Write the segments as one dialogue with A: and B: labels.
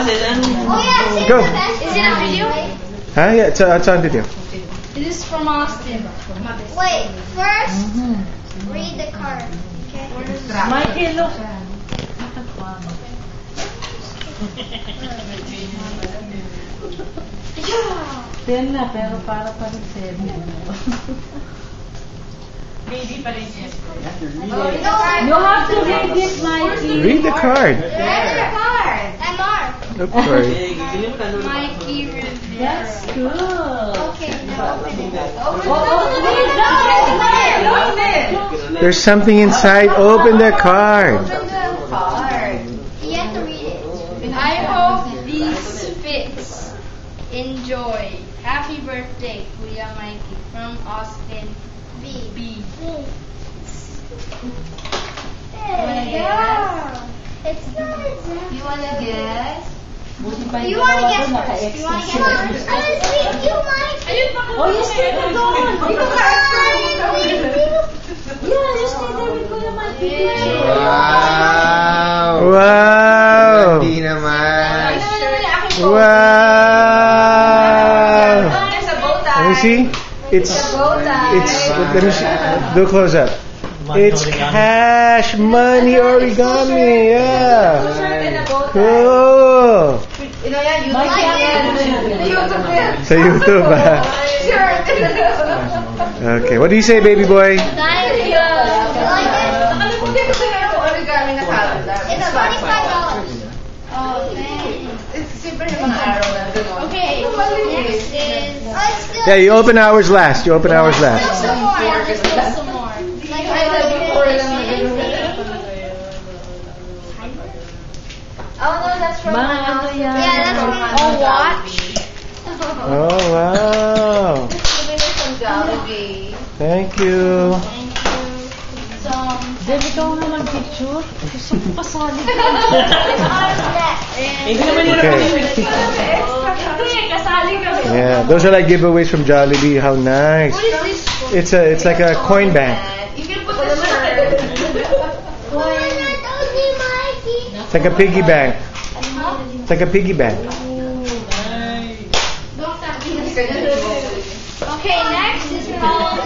A: Go.
B: Is it on video?
A: Huh? Yeah, it's on video.
B: It is from Austin.
C: Wait, first, read the card. Okay?
D: Mikey, look. Ten na, pero para pa rin 7.
E: Baby pa rin siya.
D: You have to read it, Mikey.
A: Read the card.
C: Read the card. MR.
A: Look for it.
B: Mikey Rivera.
D: That's good.
C: Okay, now open it.
A: There's something inside. Open the card.
C: You have to read it.
B: I hope these fits. Enjoy. Happy birthday, Kuya Mikey. From Austin B.
C: There you go. It's not exactly.
D: You wanna guess?
C: You want to guess first. You want to guess first. I was with you, Mike.
D: Oh, you stay there, go on. Yeah, you stay there with Kuya Mikey.
F: Wow!
A: Wow!
F: Hindi naman.
A: Wow! Let me see. It's. Let me see. Do close up. It's cash money origami. Yeah. Cool. Sa YouTube, ah. Okay. What do you say, baby boy?
C: It's $25.
B: Oh, thanks. Okay, next is...
A: Yeah, you open hours last. You open hours last.
B: Some more. Let's do some more.
C: Oh no, that's from
D: Yeah,
C: that's from
B: A watch.
A: Oh, wow. Thank you.
D: Deb, ikaw na mag-picture. Gusto ko kasali.
A: Yeah, those are like giveaways from Jollibee. How nice.
B: What is this?
A: It's like a coin bank.
E: You can put the shirt.
A: It's like a piggy bank. It's like a piggy bank.
B: Okay, next is called...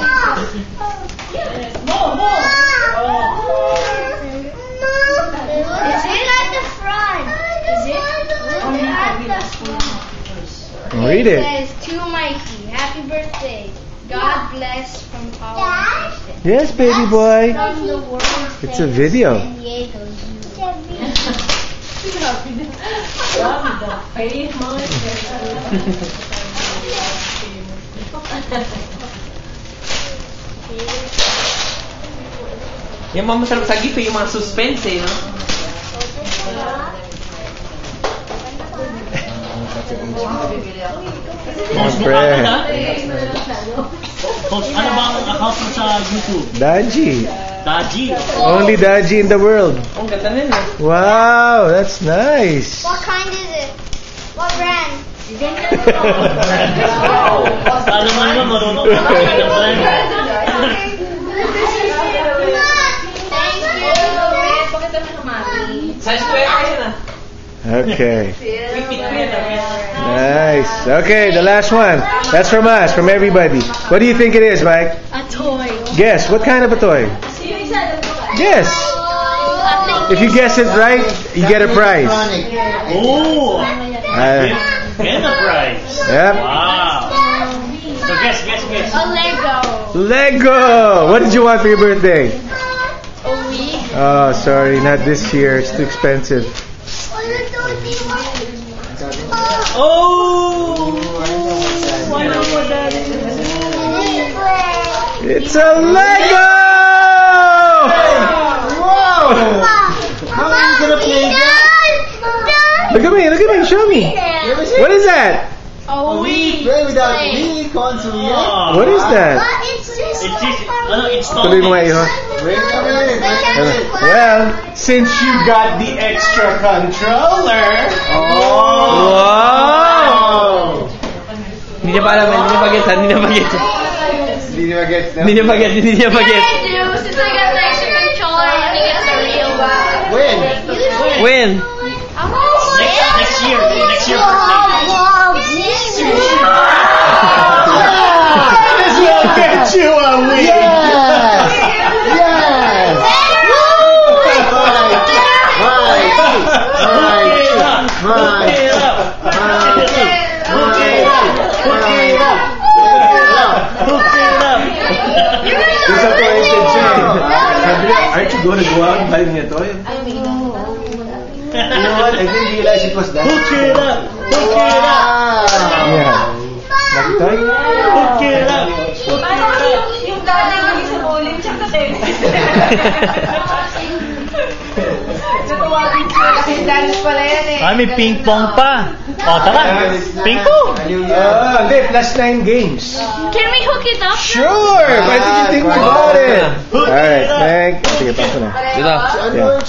C: Is it at the front?
B: Is it?
A: Read
B: It
A: it.
B: says, to Mikey, happy birthday. God bless from our Austin.
A: Yes, baby boy.
B: From the world
A: It's a video.
B: San Diego Zoo.
E: Yung mga masarap sa gift, yung mga suspense no?
G: Ano ba ang account mo sa YouTube?
A: Daji.
G: Daji.
A: Only Daji in the world.
E: Ang ganda nila.
A: Wow, that's nice.
C: What kind is it? What brand?
G: Alam mo naman, marunong ka ng brand.
E: Sa square yun
A: Okay.
E: Repeat ko yun
A: Nice. Okay, the last one. That's from us, from everybody. What do you think it is, Mike?
B: A toy.
A: Guess. What kind of a toy? Guess. If you guess it right, you get a prize.
G: Oh!
A: Uh,
G: Get a prize.
A: Yep.
G: Wow. So guess.
B: A Lego.
A: Lego. What did you want for your birthday?
B: A Wii.
A: Oh, sorry, not this year. It's too expensive.
G: Oh!
A: It's a Lego!
F: Whoa! How are you gonna play that?
A: Look at me, show me. What is that?
B: A Wii.
F: Play without me, console yet?
G: Oh.
A: What is that?
G: It's just,
A: Tuloy mo nga iho.
F: Wait a minute.
A: Well,
G: since you got the extra controller.
A: wow!
E: Hindi niya pa alam, hindi niya pa-gets.
A: Hindi niya pa-gets.
B: Yeah, I do. Since I got the extra controller, I think it's a real one.
F: When?
E: When?
G: Next year.
A: Disappointed siya eh. Sabi niya, aren't you gonna go out and buy me a toy?
F: You know what? I didn't realize it was that.
G: Hook it up! Hook it up!
A: Yeah. Lucky toy?
G: Hook it up!
D: Parang yung dati yung sa bowling, tsaka tennis. Natawagin ko kasi dance pala yan eh.
G: May ping pong pa. O, tara. Ping pong.
A: Hindi, plus 9 games.
C: Can we hook it up?
A: Sure! Why did you think about it? Alright, thank you. Sige, paso na.
E: Dito.
A: Yeah.